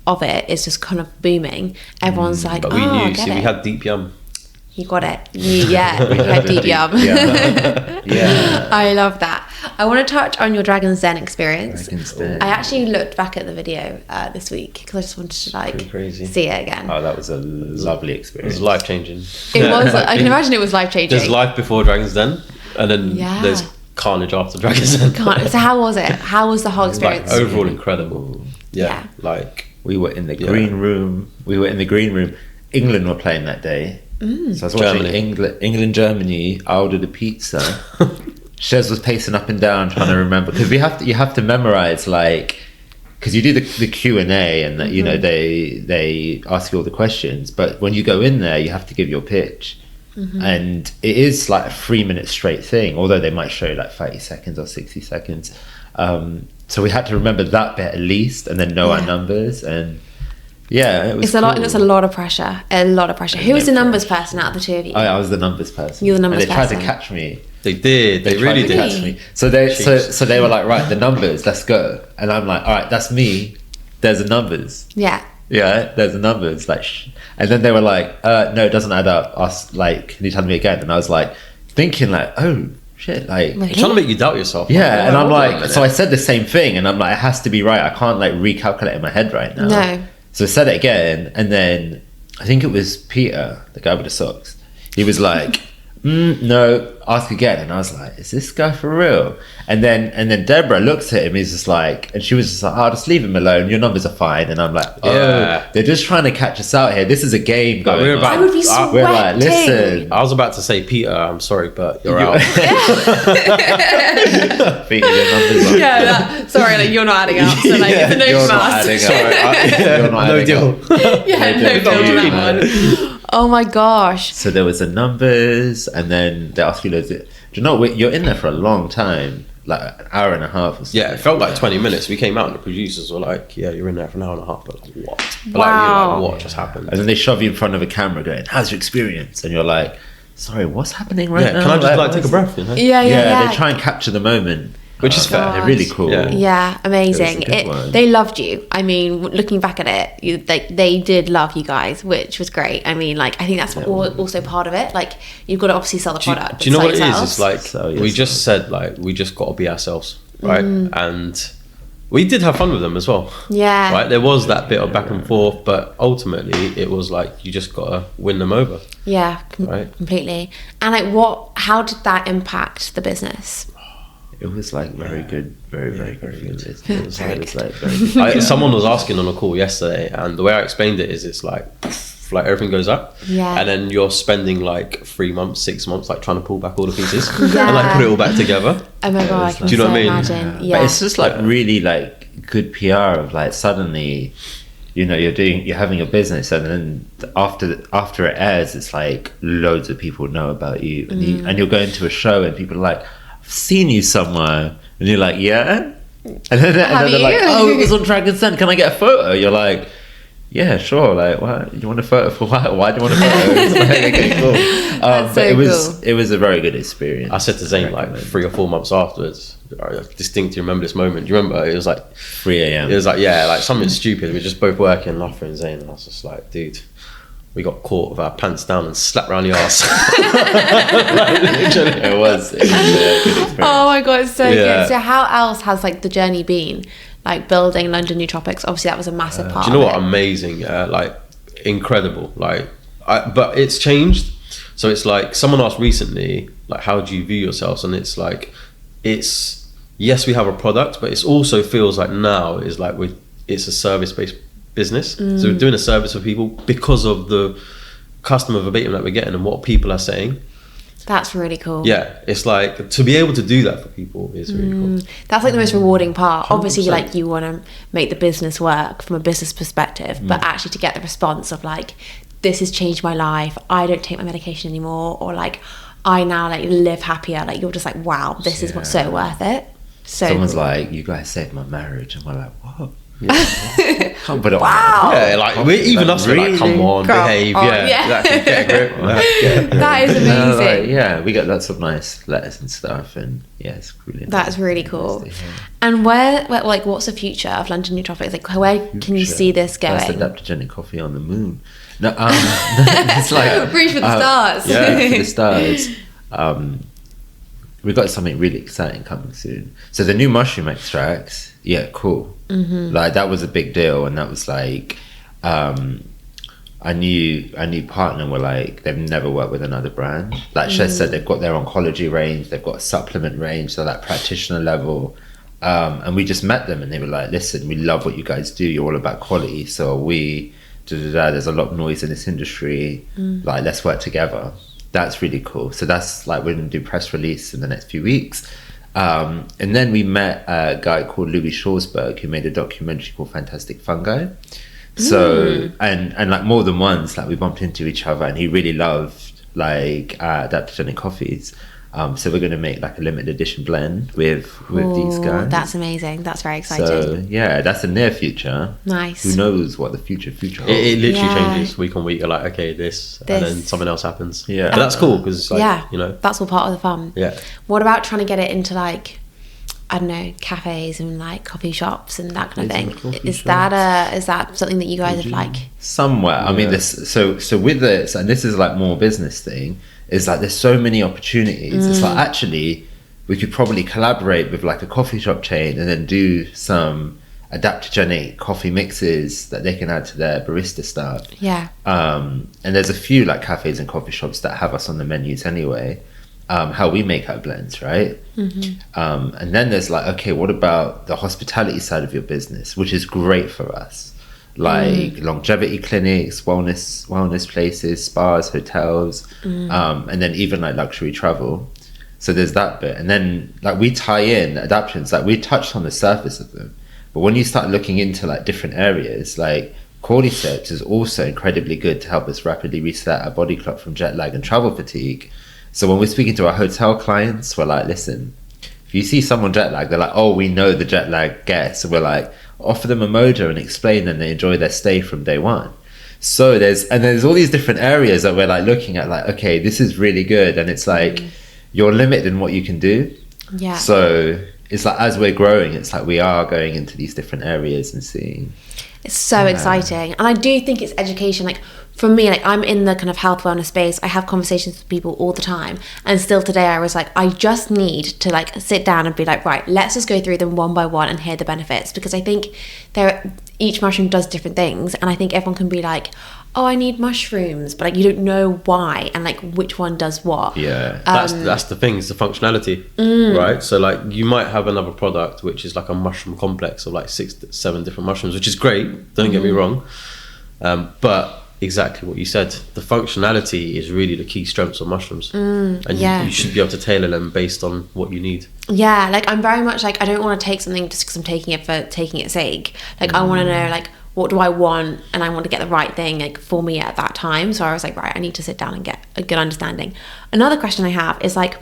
S2: of it is just kind of booming. Everyone's like,
S3: but we had deep yum.
S2: You got it. You had deep yum.
S1: Yeah.
S2: I love that. I want to touch on your Dragon's Den experience.
S1: Dragon's Den.
S2: I actually looked back at the video this week because I just wanted to like
S3: crazy.
S2: see it again.
S1: Oh, that was a lovely
S3: It
S1: experience.
S3: was life changing.
S2: It was. I can imagine it was life changing.
S3: There's life before Dragon's Den, and then there's carnage after Dragon's Den.
S2: So how was it? How was the whole experience?
S3: Like, overall incredible.
S2: Yeah.
S3: Like
S1: we were in the green room. England were playing that day. So I was watching England, Germany. I ordered a pizza. Shez was pacing up and down trying to remember, because you have to memorize, like, because you do the Q&A and that, you know, they ask you all the questions, but when you go in there you have to give your pitch. And it is like a 3-minute straight thing, although they might show you like 30 seconds or 60 seconds. So we had to remember that bit at least, and then know our numbers. And it was
S2: It's a lot of pressure. Who was the numbers person out of the two of you?
S1: I was the numbers person.
S2: You were the numbers
S1: person. And they tried to catch me.
S3: they did. They really did.
S1: Catch me. So they were like, right, the numbers, let's go. And I'm like, all right, that's me. There's the numbers.
S2: Yeah.
S1: Yeah, there's the numbers. Like, and then they were like, no, it doesn't add up. Can you tell me again? And I was like, thinking like, oh shit, like
S2: Really?
S3: Trying to make you doubt yourself.
S1: yeah. And I'm like, so I said the same thing, and I'm like, it has to be right. I can't like recalculate in my head right now.
S2: No.
S1: So I said it again, and then I think it was Peter, the guy with the socks. He was like, no, ask again. And I was like, is this guy for real? And then Deborah looks at him, he's just like, and she was just like, oh, just leave him alone, your numbers are fine. And I'm like, they're just trying to catch us out here. This is a game going
S3: we're
S1: on.
S3: about-
S2: I would be sweating.
S1: We're like, listen.
S3: I was about to say, Peter, I'm sorry, but you're out.
S1: Peter, your numbers are
S2: Sorry, like you're not adding up. So like it's a no
S1: you're not
S2: must.
S1: adding up. You're not
S3: No
S1: adding
S3: deal.
S1: up.
S2: No deal on that one. Oh my gosh.
S1: So there was the numbers, and then they asked you loads of, do you know, you're in there for a long time, like an hour and a half or something.
S3: Yeah, it felt like 20 minutes. We came out and the producers were like, yeah, you're in there for an hour and a half. But like, what? But
S2: Wow.
S3: like, you're like, what just happened?
S1: And then they shove you in front of a camera going, how's your experience? And you're like, sorry, what's happening right now?
S3: Can I just take a breath? You know?
S2: Yeah.
S1: They try and capture the moment,
S3: Which is fair.
S1: They're really cool.
S2: Yeah, amazing.
S1: It was a good one.
S2: They loved you. I mean, looking back at it, they did love you guys, which was great. I mean, like, I think that's also part of it. Like, you've got to obviously sell the product.
S3: Do you know what it
S2: yourselves.
S3: is? It's like,
S1: So,
S3: we
S1: yes.
S3: just said, like, we just got to be ourselves, right? And we did have fun with them as well.
S2: Yeah.
S3: Right? There was that bit of back and forth, but ultimately it was like, you just got to win them over.
S2: Yeah,
S3: Right.
S2: completely. And like, how did that impact the business?
S1: It was like very good, very good. It was
S2: Very
S1: like very good.
S3: Someone was asking on a call yesterday, and the way I explained it is, it's like everything goes up,
S2: Yeah.
S3: and then you're spending like 3 months, 6 months, like trying to pull back all the pieces
S2: Yeah.
S3: and like put it all back together.
S2: Oh my god, I can
S3: Do you know
S2: so
S3: what I mean?
S2: imagine. Yeah.
S1: But it's just like really like good PR of like suddenly, you know, you're having a business, and then after it airs, it's like loads of people know about you, and you're going to a show, and people are like, I've seen you somewhere, and you're like, yeah, and then they're like, oh, it was on Dragon's Den, can I get a photo? You're like, yeah, sure. Like, what? You want a photo for what? Why do you want a photo? It's like, okay, cool.
S2: That's
S1: But
S2: so
S1: it was a very good experience.
S3: I said to Zain like 3 or 4 months afterwards, I distinctly remember this moment. Do you remember? It was like
S1: 3 a.m.
S3: It was like, yeah, like something stupid. We were just both working, laughing, Zain, and I was just like, dude, we got caught with our pants down and slapped around the arse. Like, literally.
S1: It was a good experience.
S2: Oh my god, it's so
S3: Yeah.
S2: good. So how else has like the journey been? Like building London Nootropics, obviously that was a massive part.
S3: Do you know
S2: of
S3: what?
S2: it.
S3: Amazing, like incredible. Like, but it's changed. So it's like someone asked recently, like, how do you view yourselves? And it's like, yes, we have a product, but it also feels like now is like it's a service-based business. So we're doing a service for people because of the customer verbatim that we're getting and what people are saying.
S2: That's really cool.
S3: Yeah, it's like to be able to do that for people is really cool.
S2: That's like the most rewarding part. Obviously,
S3: 100%.
S2: like you want to make the business work from a business perspective, but actually to get the response of like, this has changed my life. I don't take my medication anymore, or like, I now like live happier. Like you're just like, wow, this is what's so worth it. So
S1: Someone's
S2: cool.
S1: like, you guys saved my marriage, and we're like, what? Can't put it on.
S2: Wow.
S3: Yeah, like even us, we're like, come on,
S2: Come
S3: behave,
S2: on,
S3: yeah,
S2: yeah.
S3: exactly, get a grip.
S2: That is amazing.
S1: Yeah, we get lots of nice letters and stuff, and yeah, it's really
S2: That's really cool.
S1: nice to hear.
S2: And where, like, what's the future of London Nootropics? Like, where can you see this going?
S1: First adaptogenic coffee on the moon. No, it's like
S2: Reach for the stars.
S1: Yeah, for the stars. we've got something really exciting coming soon. So the new mushroom extracts, yeah, cool. Like that was a big deal, and that was like, I knew partner were like, they've never worked with another brand. Like Shez said, they've got their oncology range, they've got a supplement range, so that practitioner level. And we just met them, and they were like, listen, we love what you guys do. You're all about quality. So there's a lot of noise in this industry. Like, let's work together. That's really cool. So that's like, we're going to do press release in the next few weeks. And then we met a guy called Louis Schwarzberg, who made a documentary called Fantastic Fungi. So, and like more than once, like we bumped into each other, and he really loved like adaptogenic coffees. So we're going to make like a limited edition blend with these guys.
S2: That's amazing. That's very exciting.
S1: So yeah, that's the near future.
S2: Nice.
S1: Who knows what the future holds?
S3: It literally changes week on week. You're like, okay, this, and then something else happens.
S1: Yeah.
S3: But that's cool, because like, you know,
S2: that's all part of the fun.
S3: Yeah.
S2: What about trying to get it into like, I don't know, cafes and like coffee shops and that kind of thing? Is that something that you guys have like?
S1: Somewhere. I mean, this. So with this, and this is like more business thing. Is like there's so many opportunities. It's like, actually we could probably collaborate with like a coffee shop chain and then do some adaptogenic coffee mixes that they can add to their barista stuff. And there's a few like cafes and coffee shops that have us on the menus anyway, how we make our blends, right? And then there's like, okay, what about the hospitality side of your business, which is great for us, like longevity clinics, wellness places, spas, hotels, and then even like luxury travel. So there's that bit. And then like we tie in adaptogens, like we touched on the surface of them, but when you start looking into like different areas, like cordyceps is also incredibly good to help us rapidly reset our body clock from jet lag and travel fatigue. So when we're speaking to our hotel clients, we're like, listen, if you see someone jet lag, they're like, oh, we know the jet lag gets. So we're like, offer them a Mojo and explain them they enjoy their stay from day one. So there's all these different areas that we're like looking at, like, okay, this is really good. And it's like, you're limited in what you can do.
S2: Yeah.
S1: So it's like, as we're growing, it's like we are going into these different areas and seeing.
S2: It's so exciting. And I do think it's education. Like for me, like I'm in the kind of health wellness space. I have conversations with people all the time. And still today I was like, I just need to like sit down and be like, right, let's just go through them one by one and hear the benefits. Because I think each mushroom does different things. And I think everyone can be like, oh, I need mushrooms, but like you don't know why and like which one does what.
S3: Yeah, that's the thing, it's the functionality, right? So like you might have another product which is like a mushroom complex of like 6 to 7 different mushrooms, which is great, don't get me wrong, but exactly what you said, the functionality is really the key strengths of mushrooms, and you should be able to tailor them based on what you need.
S2: Yeah, like I'm very much like, I don't want to take something just because I'm taking it for taking its sake. Like I want to know like, what do I want, and I want to get the right thing like for me at that time. So I was like, right, I need to sit down and get a good understanding. Another question I have is like,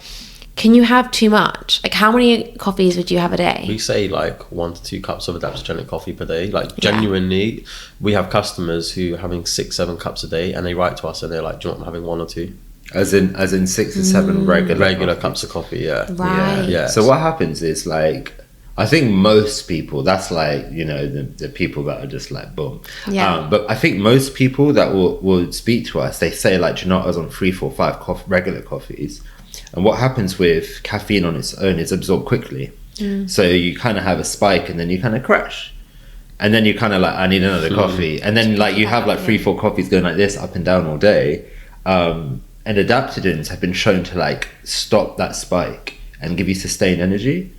S2: can you have too much? Like how many coffees would you have a day?
S3: We say like 1 to 2 cups of adaptogenic coffee per day. Like genuinely, we have customers who are having 6-7 cups a day, and they write to us and they're like, do you want I'm having 1 or 2?
S1: As in 6 or 7 regular
S3: cups of coffee. Yeah.
S2: Right.
S3: Yeah.
S1: So what happens is like, I think most people, that's like, you know, the people that are just like, boom.
S2: Yeah.
S1: But I think most people that will speak to us, they say like, do you know, I was on 3, 4, 5 regular coffees. And what happens with caffeine on its own is absorbed quickly. So you kind of have a spike and then you kind of crash. And then you kind of like, I need another coffee. And then like you have like 3, 4 coffees going like this up and down all day. And adaptogens have been shown to like stop that spike and give you sustained energy.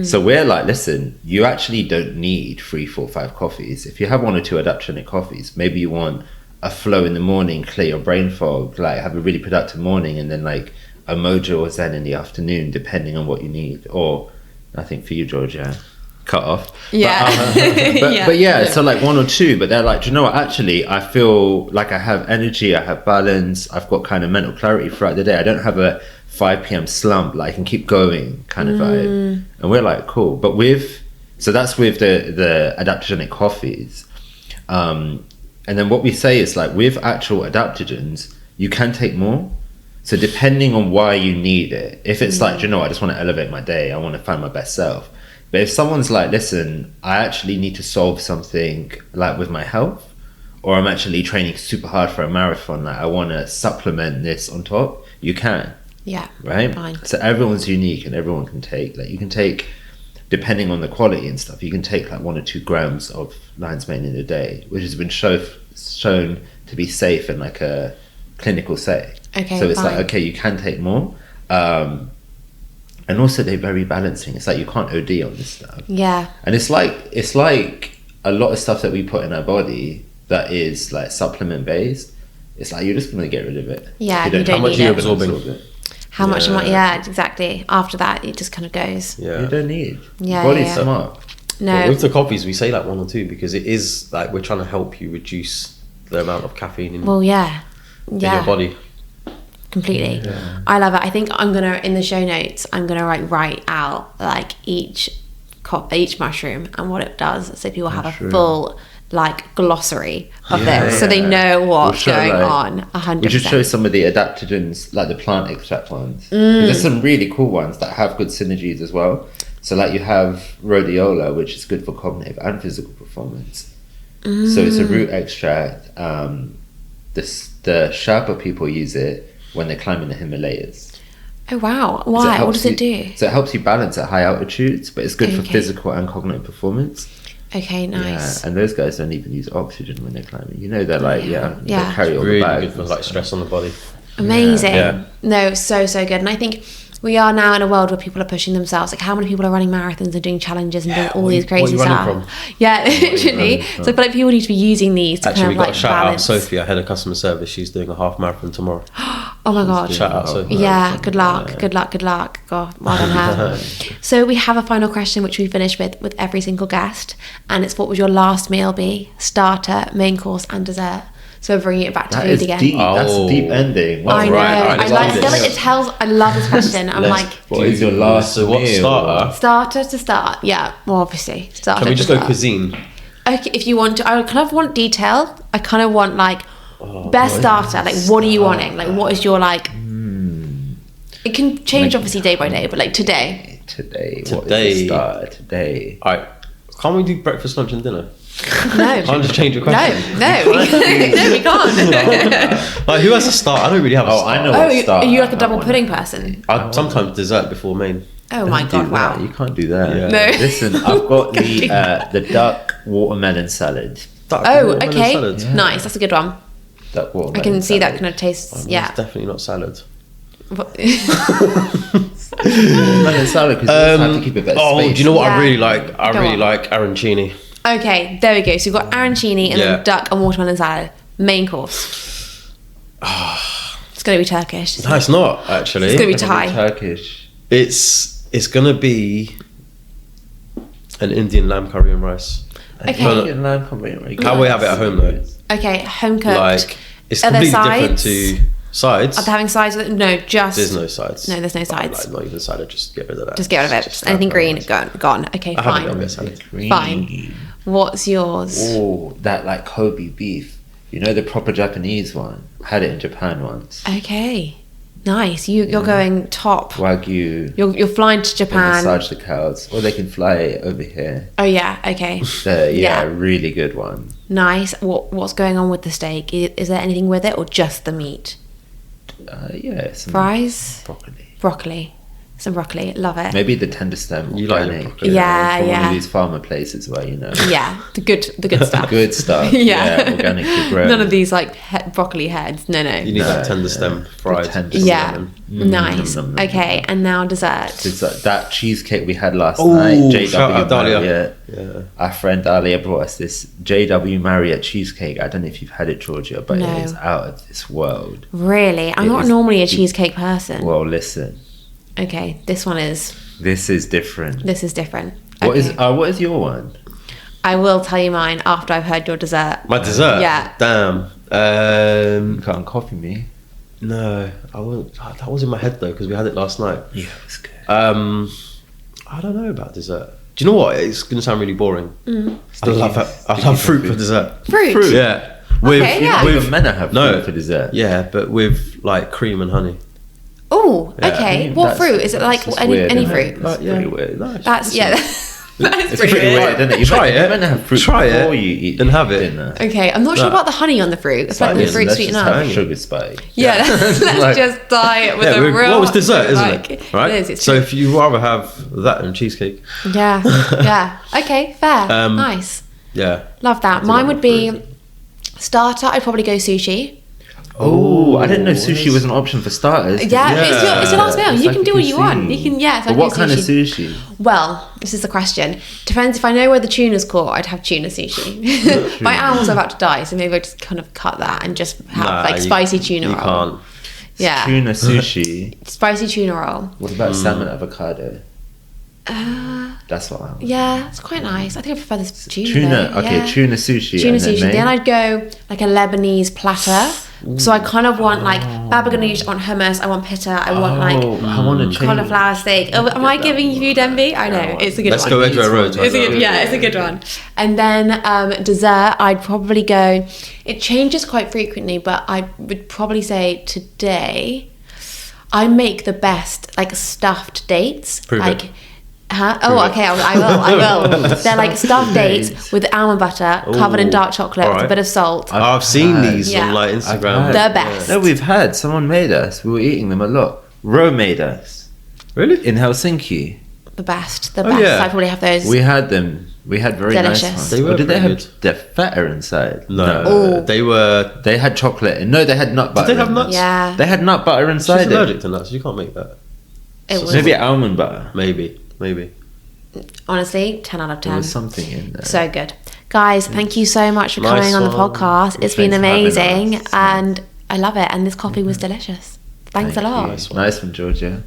S1: So we're like, listen, you actually don't need 3, 4, 5 coffees. If you have 1 or 2 adaptogenic coffees, maybe you want a flow in the morning, clear your brain fog, like have a really productive morning, and then like a Mojo or Zain in the afternoon, depending on what you need. Or I think for you, Georgia, cut off.
S2: Yeah.
S1: But yeah, so like 1 or 2, but they're like, do you know what, actually I feel like I have energy, I have balance, I've got kind of mental clarity throughout the day. I don't have a 5 p.m. slump, like I can keep going kind of vibe. And we're like, cool. But so that's with the adaptogenic coffees. And then what we say is like, with actual adaptogens, you can take more. So depending on why you need it, if it's like, you know, I just want to elevate my day, I want to find my best self. But if someone's like, listen, I actually need to solve something like with my health, or I'm actually training super hard for a marathon, like I want to supplement this on top, you can.
S2: Yeah.
S1: Right?
S2: Fine.
S1: So everyone's unique and everyone can take, like, you can take, depending on the quality and stuff, you can take like 1 or 2 grams of lion's mane in a day, which has been shown to be safe in like a clinical setting.
S2: Okay,
S1: so it's
S2: fine.
S1: like, okay, you can take more. And also they're very balancing. It's like you can't OD on this stuff.
S2: Yeah.
S1: And it's like a lot of stuff that we put in our body that is like supplement based. It's like you're just gonna get rid of it.
S2: Yeah,
S1: You
S2: you don't
S3: How much
S2: need
S3: are you
S2: it.
S3: absorbing?
S2: How much am I?
S3: Yeah.
S2: Yeah, exactly. After that, it just kind of goes.
S3: Yeah.
S1: You don't need.
S2: Yeah,
S1: Your body's
S2: yeah.
S1: smart.
S2: No.
S3: But with the coffees, we say like 1 or 2 because it is like we're trying to help you reduce the amount of caffeine in
S2: Well, yeah.
S3: your
S2: Yeah.
S3: body.
S2: Completely. I love it. I think I'm gonna, in the show notes, I'm gonna write out like each mushroom and what it does, so people have a full like glossary of them, so they know what's
S1: We'll show,
S2: going
S1: like,
S2: on. 100%.
S1: We should show some of the adaptogens, like the plant extract ones. 'Cause There's some really cool ones that have good synergies as well. So like you have rhodiola, which is good for cognitive and physical performance. So it's a root extract. The Sherpa people use it when they're climbing the Himalayas.
S2: Oh wow!
S1: So
S2: Why? What
S1: helps
S2: does it
S1: you-
S2: do?
S1: So it helps you balance at high altitudes, but it's good for
S2: Okay.
S1: physical and cognitive performance.
S2: Okay, nice.
S1: Yeah, and those guys don't even use oxygen when they're climbing. You know, they're like,
S2: Yeah.
S1: they
S2: Yeah.
S1: carry all
S3: Really
S1: the bags.
S3: good for
S1: and
S3: like
S1: stuff.
S3: stress on the body.
S2: Amazing.
S3: Yeah.
S2: No, so good. And I think we are now in a world where people are pushing themselves. Like, how many people are running marathons and doing challenges and doing all
S3: what
S2: these
S3: are you
S2: crazy
S3: running
S2: stuff?
S3: from?
S2: Yeah, literally.
S1: running
S2: So I feel like people need to be using these to
S3: Actually,
S2: kind
S3: we
S2: of
S3: got
S2: like
S3: to shout
S2: balance.
S3: out Sophie, our head of customer service. She's doing a half marathon tomorrow.
S2: Oh my god.
S3: Shout out Sophie.
S2: Yeah, good luck, good luck, good luck. God, well done her. So we have a final question which we finish with every single guest, and it's what would your last meal be? Starter, main course, and dessert. So we're bringing it back to
S1: That
S2: food
S1: is
S2: again.
S1: deep. That's a
S3: Oh.
S1: deep ending.
S2: I know.
S3: right,
S2: I
S3: let's
S2: like.
S3: do
S2: I feel
S3: this.
S2: like it tells. I love this question. I'm like
S1: What is your last
S3: So what
S1: meal?
S3: starter?
S2: starter to start. Yeah. Well, obviously starter.
S3: Can we
S2: to
S3: just go
S2: start.
S3: cuisine?
S2: Okay, if you want to, I kind of want detail. I kind of want like best starter. Like, what are you wanting? Like, what is your like? It can change obviously day by day, but like today.
S1: Today. What is
S3: Today.
S1: the starter today?
S3: Alright, can't we do breakfast, lunch, and dinner?
S2: No.
S3: Can't just change your
S2: No,
S3: question.
S2: no, no, we can't.
S3: Like, who has a start? I don't really have a
S1: Oh,
S3: start.
S1: I know.
S2: Oh,
S1: what starter
S2: are you like a
S1: I
S2: double
S1: want.
S2: pudding person?
S3: I sometimes dessert before main.
S2: Oh my
S1: Don't do
S2: god! Wow.
S1: that. You can't do that.
S3: Yeah.
S2: No.
S1: Listen, I've got the duck watermelon salad.
S3: Duck,
S2: Oh,
S3: watermelon
S2: okay.
S3: salad.
S1: Yeah.
S2: Nice. That's a good one.
S1: Duck watermelon
S2: I can see that
S1: salad.
S2: kind of tastes.
S3: Oh,
S2: Yeah.
S3: It's definitely not salad.
S1: Watermelon salad because you have to keep a bit of
S3: Oh,
S1: space.
S3: do you know what
S2: Yeah.
S3: I really like? I
S2: Go
S3: really
S2: on.
S3: like arancini.
S2: Okay, there we go. So we've got arancini and
S3: Yeah.
S2: then duck and watermelon salad. Main course. It's going to be Turkish.
S3: No, it's not actually.
S2: It's gonna be
S1: It's
S2: Thai.
S1: Turkish.
S3: It's gonna be an Indian lamb curry and rice.
S2: Okay.
S3: No, no.
S1: Indian lamb combination.
S3: How we have it at home though.
S2: Okay, home cooked.
S3: Like it's
S2: Are there
S3: completely different
S2: sides?
S3: to sides.
S2: Are they having sides with it? No, just.
S3: There's no sides.
S2: No, there's no sides.
S3: Like, not even salad. Just get rid of that.
S2: Just get rid of it.
S3: Just
S2: Anything
S3: lamb
S2: green,
S3: curry and
S2: gone. Okay,
S3: I haven't got a
S2: fine.
S3: bit of salad.
S2: Fine. What's yours?
S1: Oh, that like Kobe beef. You know the proper Japanese one. Had it in Japan once.
S2: Okay, nice. You're going top.
S1: Wagyu.
S2: You're flying to
S1: They
S2: Japan.
S1: massage the cows, or they can fly over here.
S2: Oh yeah. Okay.
S1: Yeah, really good one.
S2: Nice. What's going on with the steak? Is there anything with it or just the meat?
S1: Yeah, some
S2: Fries,
S1: broccoli.
S2: some broccoli. Love it.
S1: Maybe the tender stem.
S3: You like
S1: organic,
S3: your broccoli.
S2: Yeah,
S1: from one
S2: yeah.
S1: of these farmer places where you know.
S2: Yeah, the good stuff.
S1: Good stuff.
S2: Yeah.
S1: Organically grown.
S2: None of these like broccoli heads. No.
S3: You need that tender stem fried.
S1: tender
S2: Yeah.
S1: stem.
S2: Nice.
S1: nom, nom, nom.
S2: Okay, and now dessert.
S1: It's like that cheesecake we had last
S3: Oh,
S1: night.
S3: shout out
S1: JW
S3: Dahlia.
S1: Marriott.
S3: Yeah.
S1: Our friend Dahlia brought us this JW Marriott cheesecake. I don't know if you've had it, Georgia, but
S2: No.
S1: it is out of this world.
S2: Really? I'm
S1: It
S2: not
S1: is-
S2: normally a cheesecake person.
S1: Well, listen,
S2: Okay, this one is.
S1: this is different.
S2: This is different.
S1: What is
S2: Okay.
S1: what is your one?
S2: I will tell you mine after I've heard your dessert.
S3: My dessert.
S2: Yeah.
S3: Damn.
S1: You can't copy me.
S3: No, I won't. That was in my head though because we had it last night.
S1: Yeah, it was good.
S3: I don't know about dessert. Do you know what? It's gonna sound really boring. I love fruit for dessert.
S2: Fruit.
S3: Yeah. With
S2: Okay, yeah.
S1: Not even men have
S3: No.
S1: fruit for dessert.
S3: yeah, but with like cream and honey.
S2: Oh,
S3: Yeah.
S2: okay.
S1: Yeah,
S2: What
S1: that's-
S2: fruit? Is it like
S1: that's just
S2: any
S1: weird, isn't
S2: fruit?
S1: it? That's
S3: Yeah.
S1: pretty weird.
S3: No, it's
S2: That's
S3: just-
S2: yeah. That is
S1: It's pretty weird, isn't it? You
S3: Try it.
S1: meant to have fruit
S3: Try it
S1: before you eat
S3: and have it.
S1: dinner.
S2: Okay, I'm not sure about the honey on the fruit. I feel like the
S1: Listen,
S2: fruit's
S1: let's
S2: sweet
S1: just
S2: enough.
S1: have sugar spike.
S2: Yeah, let's
S1: Like-
S2: just die with
S3: Yeah,
S2: a real.
S3: what was dessert, isn't
S2: like,
S3: it? Right.
S2: It is. It's
S3: So
S2: true.
S3: if you rather have that than cheesecake,
S2: Yeah, yeah. Okay, fair. Nice.
S3: yeah.
S2: Love that. Mine would be starter. I'd probably go sushi.
S1: Oh, I didn't know sushi was an option for starters.
S2: Yeah, it's your last meal.
S1: It's
S2: You
S1: like
S2: can do what you want.
S1: cuisine.
S2: You can, yeah. So
S1: But what kind of sushi?
S2: Well, this is the question. Depends if I know where the tuna's caught, I'd have tuna sushi. My animal's about to die, so maybe I just kind of cut that and just have spicy tuna
S3: you
S2: roll.
S3: can't.
S2: Yeah,
S1: Tuna sushi.
S2: spicy tuna roll.
S1: What about salmon avocado? That's what I want.
S2: Yeah, it's quite nice. I think I prefer this tuna.
S1: Tuna,
S2: though.
S1: okay,
S2: Yeah.
S1: tuna sushi.
S2: Tuna
S1: and then
S2: sushi.
S1: main?
S2: Then I'd go like a Lebanese platter. So I kind of want like baba ganoush, I want hummus, I want pitta, I want
S1: I want to change.
S2: cauliflower steak. Oh, am I giving you food envy? I know, it's a good
S3: Let's
S2: one.
S3: go Edgware Road.
S2: It's a good, yeah, it's a good one. And then dessert, I'd probably go. It changes quite frequently, but I would probably say today, I make the best like stuffed dates.
S3: Prove
S2: like,
S3: it.
S2: Huh? Oh, okay, I will. They're like stuffed dates with almond butter covered in dark chocolate with a
S3: alright.
S2: bit of salt.
S3: I've seen these
S2: Yeah.
S3: on like
S1: I've
S3: Instagram.
S1: had-
S2: The best.
S1: No, we've had. Someone made us. We were eating them a lot. Ro made us
S3: Really?
S1: in Helsinki.
S2: The best. The
S3: Oh,
S2: best.
S3: yeah.
S2: I probably have those.
S1: We had them. We had very
S2: Delicious.
S1: nice ones.
S3: They were
S1: Or did they
S3: pretty
S1: have
S3: good.
S1: the feta inside?
S3: No,
S2: Oh.
S3: they were.
S1: They had chocolate. And no, they had nut butter.
S3: they have
S1: in them.
S3: nuts?
S2: Yeah.
S1: They had nut butter
S3: She's
S1: inside it.
S3: allergic to nuts. You can't make that.
S2: It was
S1: Maybe almond butter.
S3: Maybe.
S2: honestly 10 out of
S1: There
S2: 10.
S1: was something in there.
S2: So good. Guys, thank you so much for
S3: Nice
S2: coming on the
S3: one.
S2: podcast. It's been
S1: Thanks for having
S2: amazing
S1: us.
S2: and I love it. And this coffee was delicious. Thanks a
S1: Thank
S2: lot.
S1: you.
S3: Nice one.
S1: Nice one, Georgia.